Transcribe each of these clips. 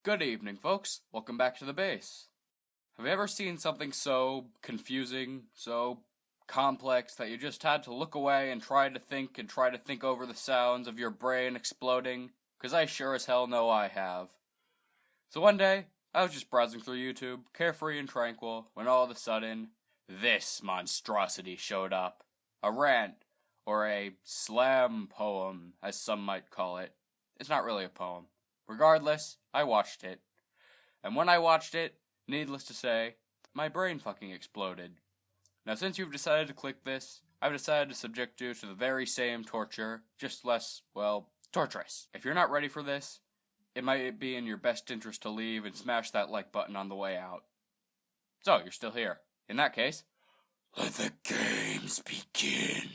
Good evening, folks. Welcome back to the base. Have you ever seen something so confusing, so complex, that you just had to look away and try to think over the sounds of your brain exploding? Because I sure as hell know I have. So one day, I was just browsing through YouTube, carefree and tranquil, when all of a sudden, this monstrosity showed up. A rant, or a slam poem, as some might call it. It's not really a poem. Regardless, I watched it. And when I watched it, needless to say, my brain fucking exploded. Now since you've decided to click this, I've decided to subject you to the very same torture, just less, well, torturous. If you're not ready for this, it might be in your best interest to leave and smash that like button on the way out. So, you're still here. In that case, let the games begin.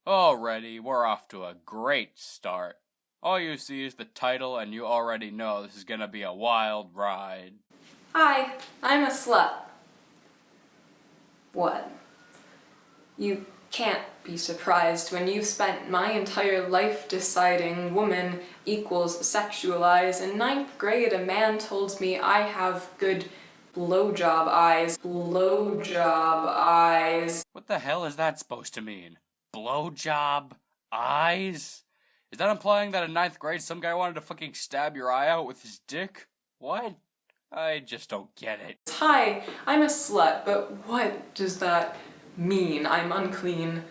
Alrighty, we're off to a great start. All you see is the title and you already know this is gonna be a wild ride. Hi, I'm a slut. What? You can't be surprised when you've spent my entire life deciding woman equals sexualize. In 9th grade, a man told me I have good blowjob eyes. Blowjob eyes. What the hell is that supposed to mean? Blowjob eyes? Is that implying that in 9th grade some guy wanted to fucking stab your eye out with his dick? What? I just don't get it. Hi, I'm a slut, but what does that mean? I'm unclean,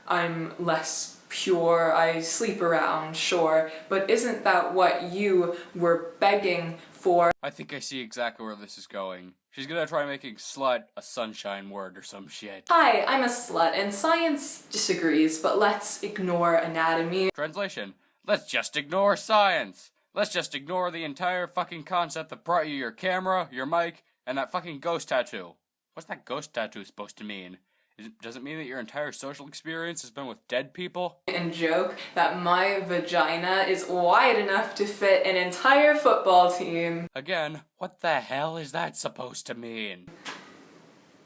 I'm less pure, I sleep around, sure, but isn't that what you were begging for? I think I see exactly where this is going. She's gonna try making slut a sunshine word or some shit. Hi, I'm a slut, and science disagrees, but let's ignore anatomy. Translation: let's just ignore science. Let's just ignore the entire fucking concept that brought you your camera, your mic, and that fucking ghost tattoo. What's that ghost tattoo supposed to mean? Does it mean that your entire social experience has been with dead people? And joke that my vagina is wide enough to fit an entire football team. Again, what the hell is that supposed to mean?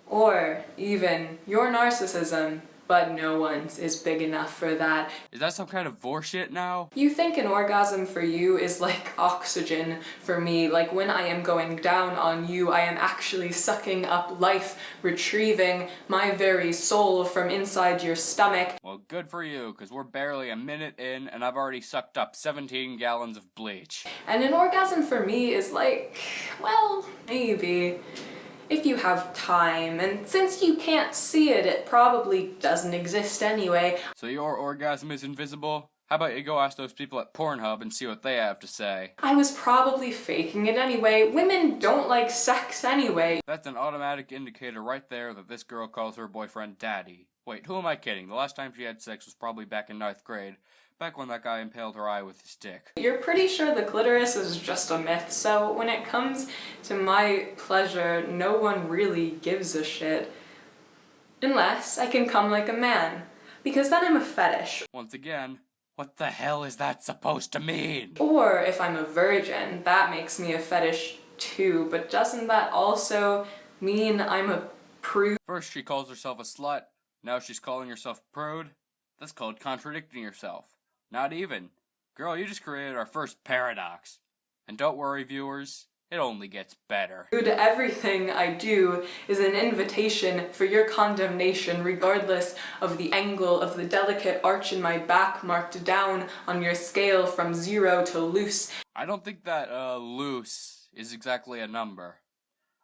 Or even your narcissism, but no one's is big enough for that. Is that some kind of vorshit now? You think an orgasm for you is like oxygen for me, like when I am going down on you, I am actually sucking up life, retrieving my very soul from inside your stomach. Well, good for you, because we're barely a minute in and I've already sucked up 17 gallons of bleach. And an orgasm for me is like, well, maybe. If you have time, and since you can't see it, it probably doesn't exist anyway. So your orgasm is invisible? How about you go ask those people at Pornhub and see what they have to say? I was probably faking it anyway. Women don't like sex anyway. That's an automatic indicator right there that this girl calls her boyfriend daddy. Wait, who am I kidding? The last time she had sex was probably back in 9th grade. Back when that guy impaled her eye with his dick. You're pretty sure the clitoris is just a myth, so when it comes to my pleasure, no one really gives a shit. Unless I can come like a man, because then I'm a fetish. Once again, what the hell is that supposed to mean? Or if I'm a virgin, that makes me a fetish too, but doesn't that also mean I'm a prude? First she calls herself a slut, now she's calling herself a prude. That's called contradicting yourself. Not even. Girl, you just created our first paradox. And don't worry, viewers, it only gets better. Everything I do is an invitation for your condemnation, regardless of the angle of the delicate arch in my back marked down on your scale from 0 to loose. I don't think that, loose is exactly a number.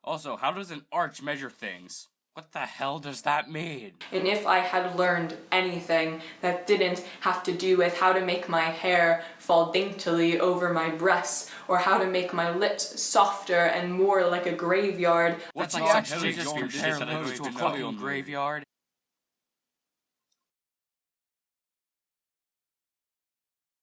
Also, how does an arch measure things? What the hell does that mean? And if I had learned anything that didn't have to do with how to make my hair fall daintily over my breasts, or how to make my lips softer and more like a graveyard. What's like actually just compare those to a fucking graveyard?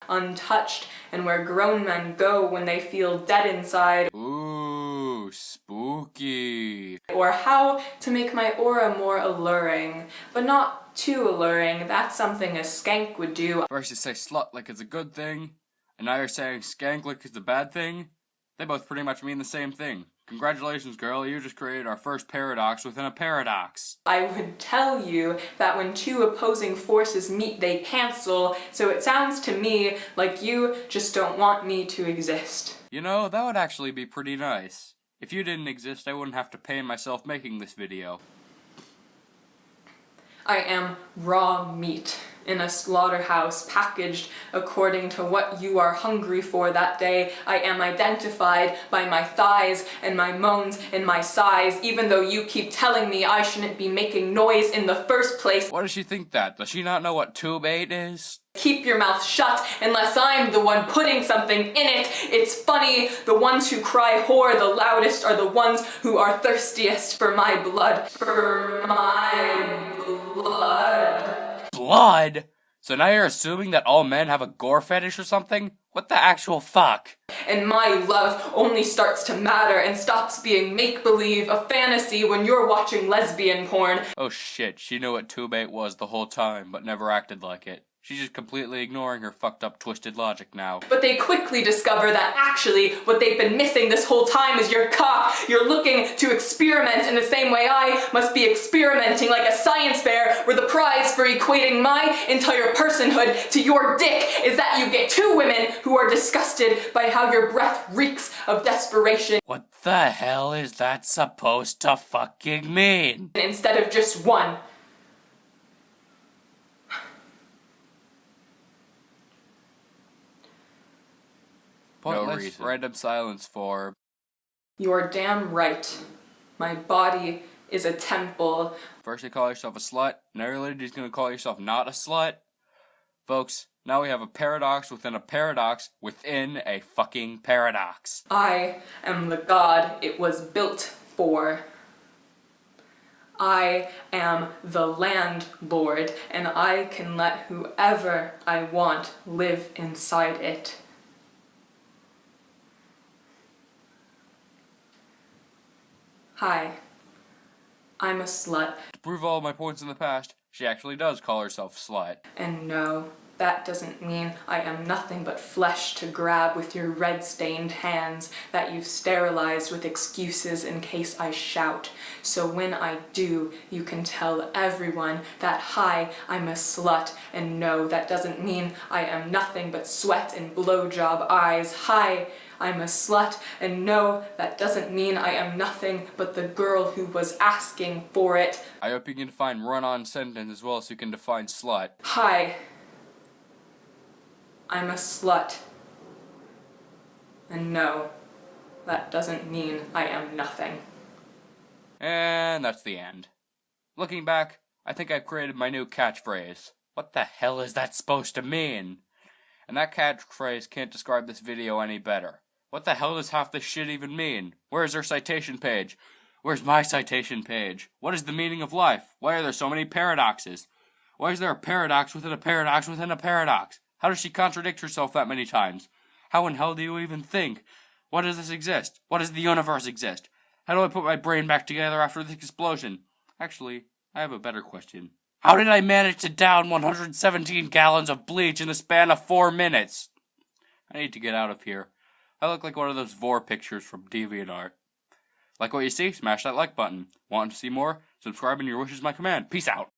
Untouched, and where grown men go when they feel dead inside. Ooh, spooky. Or how to make my aura more alluring, but not too alluring. That's something a skank would do. First you say slut like it's a good thing, and now you're saying skank like it's a bad thing? They both pretty much mean the same thing. Congratulations, girl, you just created our first paradox within a paradox. I would tell you that when two opposing forces meet, they cancel, so it sounds to me like you just don't want me to exist. You know, that would actually be pretty nice. If you didn't exist, I wouldn't have to pay myself making this video. I am raw meat in a slaughterhouse, packaged according to what you are hungry for that day. I am identified by my thighs and my moans and my sighs, even though you keep telling me I shouldn't be making noise in the first place. Why does she think that? Does she not know what tube 8 is? Keep your mouth shut unless I'm the one putting something in it. It's funny, the ones who cry whore the loudest are the ones who are thirstiest for my blood. For my blood. Blood? So now you're assuming that all men have a gore fetish or something? What the actual fuck? And my love only starts to matter and stops being make-believe, a fantasy, when you're watching lesbian porn. Oh shit, she knew what tube 8 was the whole time, but never acted like it. She's just completely ignoring her fucked up twisted logic now. But they quickly discover that actually what they've been missing this whole time is your cock. You're looking to experiment in the same way I must be experimenting, like a science fair where the prize for equating my entire personhood to your dick is that you get two women who are disgusted by how your breath reeks of desperation. What the hell is that supposed to fucking mean? Instead of just one. Pointless random silence for... You're damn right. My body is a temple. First you call yourself a slut, now you're literally just gonna call yourself not a slut? Folks, now we have a paradox within a paradox within a fucking paradox. I am the god it was built for. I am the landlord, and I can let whoever I want live inside it. Hi, I'm a slut. To prove all my points in the past, she actually does call herself slut. And no, that doesn't mean I am nothing but flesh to grab with your red-stained hands that you've sterilized with excuses in case I shout. So when I do, you can tell everyone that hi, I'm a slut, and no, that doesn't mean I am nothing but sweat and blowjob eyes. Hi, I'm a slut, and no, that doesn't mean I am nothing but the girl who was asking for it. I hope you can define run-on sentence as well as you can define slut. Hi, I'm a slut. And no, that doesn't mean I am nothing. And that's the end. Looking back, I think I've created my new catchphrase. What the hell is that supposed to mean? And that catchphrase can't describe this video any better. What the hell does half this shit even mean? Where's their citation page? Where's my citation page? What is the meaning of life? Why are there so many paradoxes? Why is there a paradox within a paradox within a paradox? How does she contradict herself that many times? How in hell do you even think? Why does this exist? Why does the universe exist? How do I put my brain back together after this explosion? Actually, I have a better question. How did I manage to down 117 gallons of bleach in the span of 4 minutes? I need to get out of here. I look like one of those vor pictures from DeviantArt. Like what you see? Smash that like button. Want to see more? Subscribe and your wish is my command. Peace out.